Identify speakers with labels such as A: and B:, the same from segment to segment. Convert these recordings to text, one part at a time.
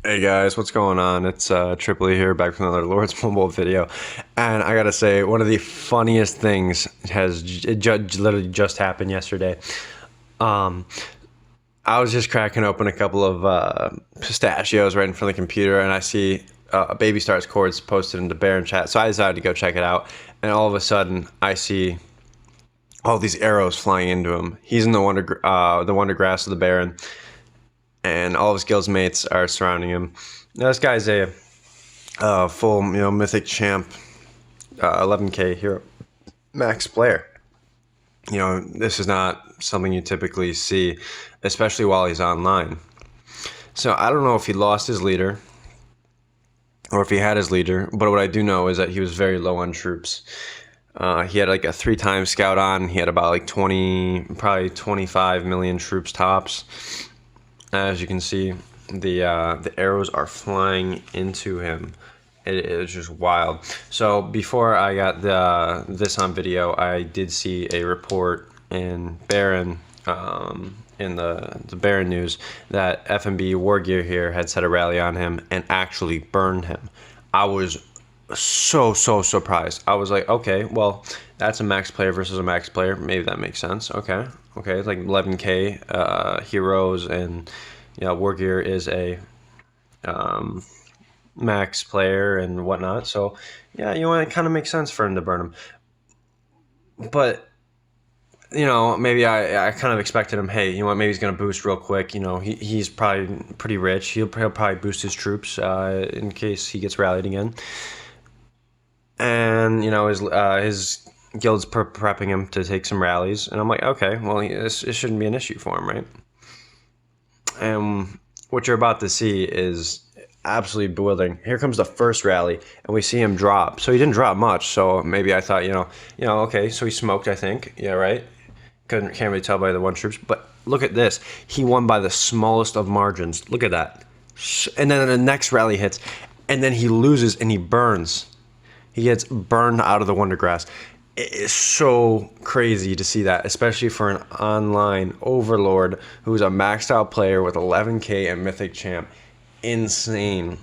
A: Hey guys, what's going on? It's Tripoli here, back with another Lord's Mobile video, and I gotta say, one of the funniest things literally just happened yesterday. Um, I was just cracking open a couple of pistachios right in front of the computer, and I see Baby Stars Chords posted into Baron chat, so I decided to go check it out. And all of a sudden, I see all these arrows flying into him. He's in the wonder grass of the Baron, and all of his guild mates are surrounding him. Now, this guy's a full, mythic champ, 11k hero max player. This is not something you typically see, especially while he's online. So I don't know if he lost his leader or if he had his leader, but what I do know is that he was very low on troops. He had like a 3-time scout on. He had about like 20, probably 25 million troops tops. As you can see, the arrows are flying into him. It is just wild. So before I got this on video, I did see a report in Baron, in the Baron news, that FMB War Gear here had set a rally on him and actually burned him. I was so surprised. I was like, okay, well, that's a max player versus a max player. Maybe that makes sense. Okay, it's like 11k heroes, and War Gear is a max player and whatnot. So yeah, it kind of makes sense for him to burn him. But maybe I kind of expected him. Hey, maybe he's gonna boost real quick. He's probably pretty rich. He'll probably boost his troops in case he gets rallied again. And his guild's prepping him to take some rallies, and I'm like, okay, well, this shouldn't be an issue for him, right? And what you're about to see is absolutely bewildering. Here comes the first rally, and we see him drop. So he didn't drop much. So maybe I thought, okay, so he smoked, I think. Yeah, right. Can't really tell by the one troops, but look at this. He won by the smallest of margins. Look at that. And then the next rally hits, and then he loses and he burns. He gets burned out of the wonder grass. It is so crazy to see that, especially for an online overlord who's a maxed out player with 11k and mythic champ. Insane.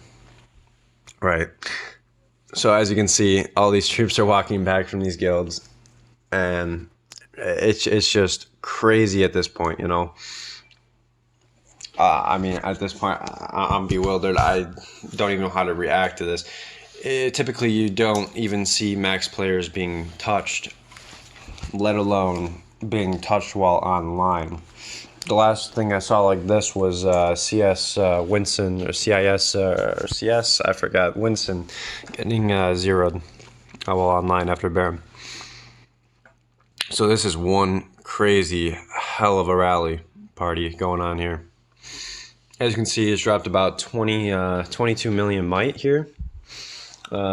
A: Right. So as you can see, all these troops are walking back from these guilds, and it's just crazy at this point, I mean, at this point, I'm bewildered. I don't even know how to react to this. Typically, you don't even see max players being touched, let alone being touched while online. The last thing I saw like this was CS Winston, or CIS, or CS, I forgot, Winston getting zeroed while online after Baron. So this is one crazy hell of a rally party going on here. As you can see, he's dropped about 22 million might here.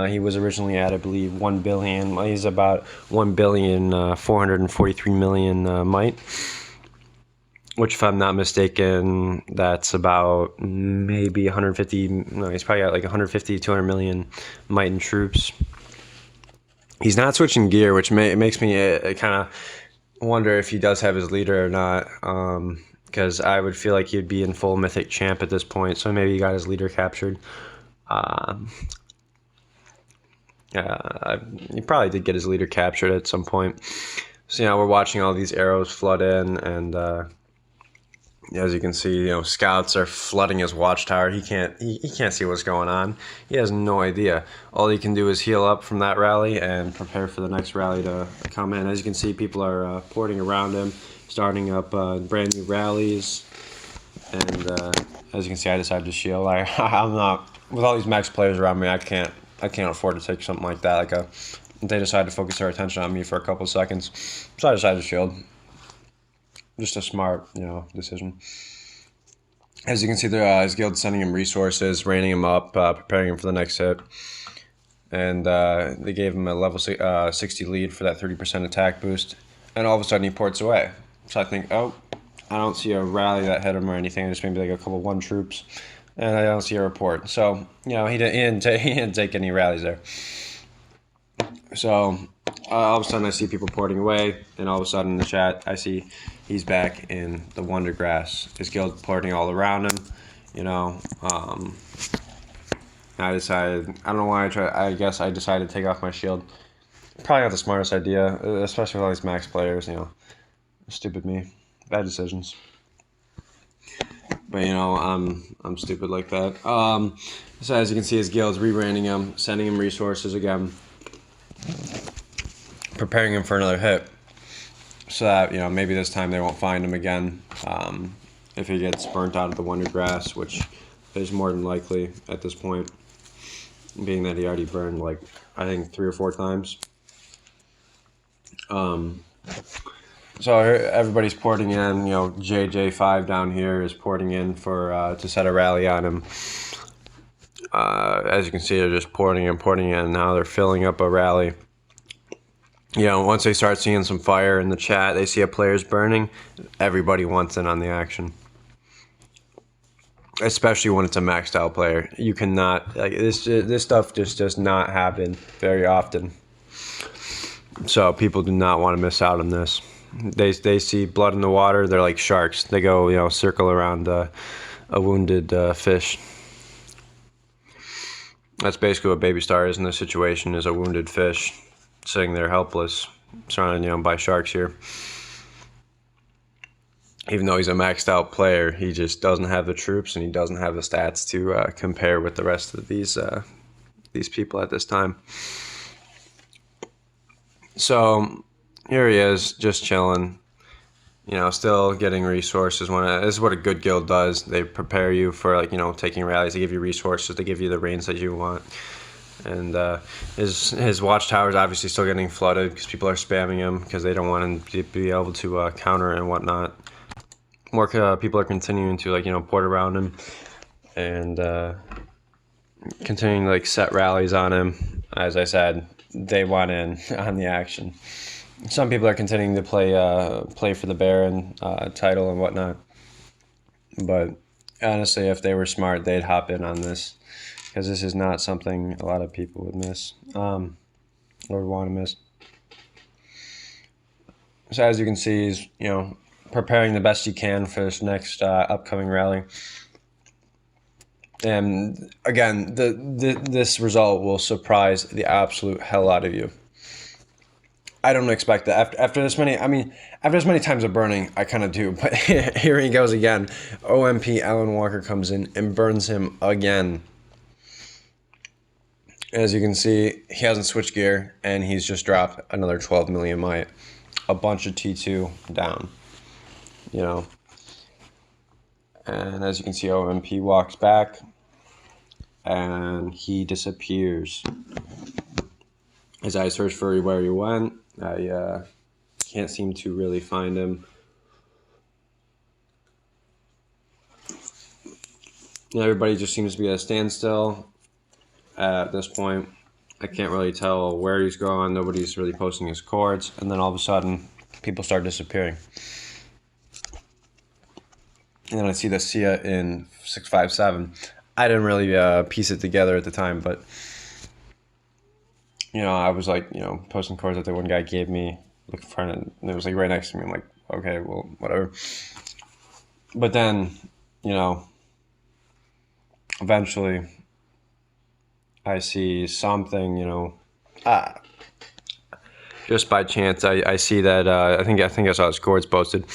A: He was originally at, I believe, 1 billion. He's about 1,443,000,000 might, which, if I'm not mistaken, that's about maybe 150. No, he's probably got like 150, 200 million might and troops. He's not switching gear, which makes me kind of wonder if he does have his leader or not. Because I would feel like he'd be in full mythic champ at this point. So maybe he got his leader captured. He probably did get his leader captured at some point. So we're watching all these arrows flood in, and as you can see, scouts are flooding his watchtower. He can't see what's going on. He has no idea. All he can do is heal up from that rally and prepare for the next rally to come in. As you can see, people are porting around him, starting up brand new rallies. And as you can see, I decided to shield. I'm not, with all these max players around me, I can't afford to take something like that. They decided to focus their attention on me for a couple of seconds, so I decided to shield. Just a smart, decision. As you can see, his guild's sending him resources, raining him up, preparing him for the next hit. And they gave him a level 60 lead for that 30% attack boost. And all of a sudden, he ports away. So I think, oh, I don't see a rally that hit him or anything. Just maybe like a couple one troops. And I don't see a report. So, he didn't take any rallies there. So all of a sudden I see people porting away, and all of a sudden in the chat I see he's back in the wonder grass. His guild porting all around him, You know, I decided, I don't know why I guess I decided to take off my shield. Probably not the smartest idea, especially with all these max players, you know. Stupid me. Bad decisions. But, you know, I'm stupid like that. So as you can see, his guild's rebranding him, sending him resources again, preparing him for another hit. So that, you know, maybe this time they won't find him again. If he gets burnt out of the Wonder Grass, which is more than likely at this point, being that he already burned, like, I think 3 or 4 times. So everybody's porting in, you know, JJ5 down here is porting in for to set a rally on him. As you can see, they're just porting in. Now they're filling up a rally. You know, once they start seeing some fire in the chat, they see a player's burning, everybody wants in on the action. Especially when it's a maxed out player. You cannot, like, this stuff just does not happen very often. So people do not want to miss out on this. They see blood in the water, they're like sharks. They go, you know, circle around a wounded fish. That's basically what Baby Star is in this situation, is a wounded fish sitting there helpless, surrounded, you know, by sharks here. Even though he's a maxed out player, he just doesn't have the troops and he doesn't have the stats to compare with the rest of these people at this time. So here he is, just chilling, you know, still getting resources. This is what a good guild does. They prepare you for, like, you know, taking rallies. They give you resources. They give you the reigns that you want. And his watchtower is obviously still getting flooded because people are spamming him because they don't want him to be able to counter and whatnot. More people are continuing to, like, you know, port around him and continuing to, like, set rallies on him. As I said, they want in on the action. Some people are continuing to play for the Baron title and whatnot. But honestly, if they were smart, they'd hop in on this, because this is not something a lot of people would miss or would want to miss. So as you can see, he's, you know, preparing the best he can for this next upcoming rally. And again, this result will surprise the absolute hell out of you. I don't expect that after this many. I mean, after as many times of burning, I kind of do. But here he goes again. OMP Alan Walker comes in and burns him again. As you can see, he hasn't switched gear, and he's just dropped another 12 million might. A bunch of T2 down. You know. And as you can see, OMP walks back, and he disappears. As I search for where he went, I can't seem to really find him. Everybody just seems to be at a standstill at this point. I can't really tell where he's going. Nobody's really posting his chords. And then all of a sudden, people start disappearing. And then I see the Sia in 657. I didn't really piece it together at the time, but, you know, I was like, you know, posting chords that the one guy gave me, looking for it, and it was like right next to me. I'm like, okay, well, whatever. But then, you know, eventually I see something, you know, just by chance, I see that, I think I saw his chords posted.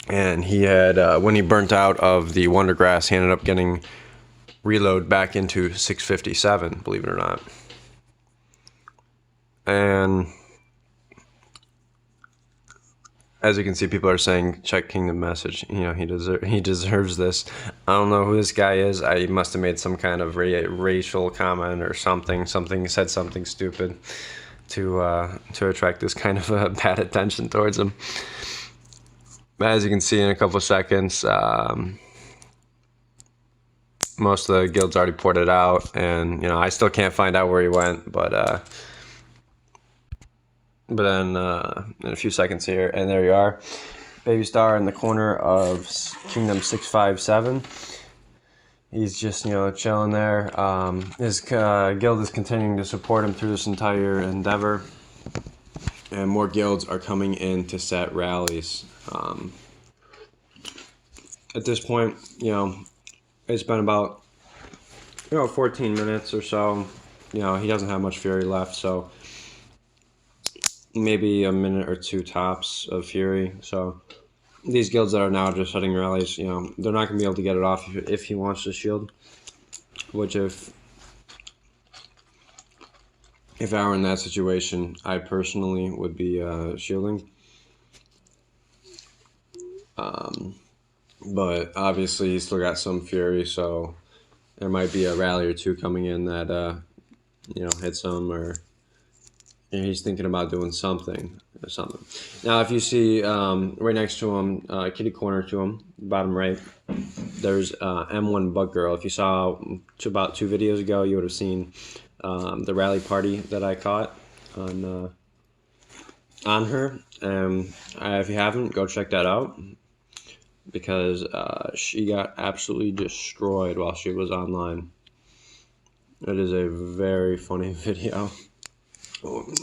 A: And he had, when he burnt out of the Wonder Grass, he ended up getting reload back into 657, believe it or not. And as you can see, people are saying, check Kingdom message. You know, he deserves this. I don't know who this guy is. He must have made some kind of racial comment or something. Said something stupid to attract this kind of bad attention towards him. As you can see in a couple of seconds, most of the guilds already ported out, and, you know, I still can't find out where he went, but then in a few seconds here, and there you are, Baby Star in the corner of Kingdom 657. He's just, you know, chilling there. His guild is continuing to support him through this entire endeavor, and more guilds are coming in to set rallies. At this point, you know, It's been about 14 minutes or so. He doesn't have much fury left, so maybe a minute or two tops of fury. So these guilds that are now just setting rallies, they're not gonna be able to get it off if he wants to shield. Which if I were in that situation, I personally would be shielding. But obviously he's still got some fury, so there might be a rally or two coming in that hits him, or he's thinking about doing something. Now, if you see right next to him, kitty corner to him, bottom right, there's M1 Bug Girl. If you saw about 2 videos ago, you would have seen the rally party that I caught on her. If you haven't, go check that out, because she got absolutely destroyed while she was online. It is a very funny video,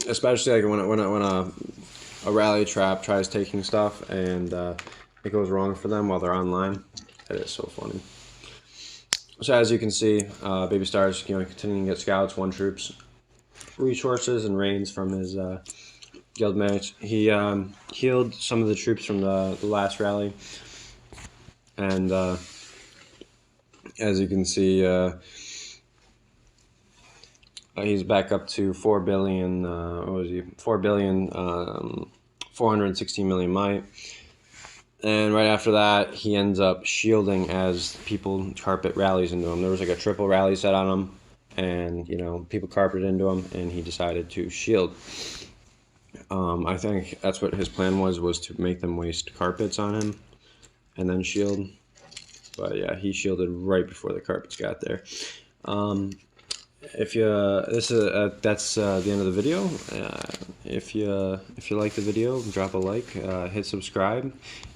A: especially like when a rally trap tries taking stuff and it goes wrong for them while they're online. It is so funny. So as you can see, Baby Star's continuing to get scouts, 1 troops, resources, and rains from his guild mates. He healed some of the troops from the last rally, and as you can see, he's back up to 4 billion. What was he? 4 billion, 416 million might. And right after that, he ends up shielding as people carpet rallies into him. There was like a triple rally set on him, and people carpeted into him, and he decided to shield. I think that's what his plan was to make them waste carpets on him, and then shield. But yeah, he shielded right before the carpets got there. If you that's the end of the video. If you like the video, drop a like, hit subscribe.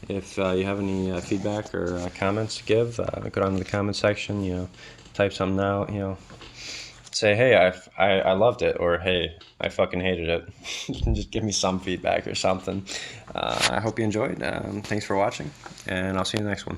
A: If you have any feedback or comments to give, go down to the comment section. Type something out. Say, hey, I loved it, or hey, I fucking hated it. Just give me some feedback or something. I hope you enjoyed. Thanks for watching, and I'll see you in the next one.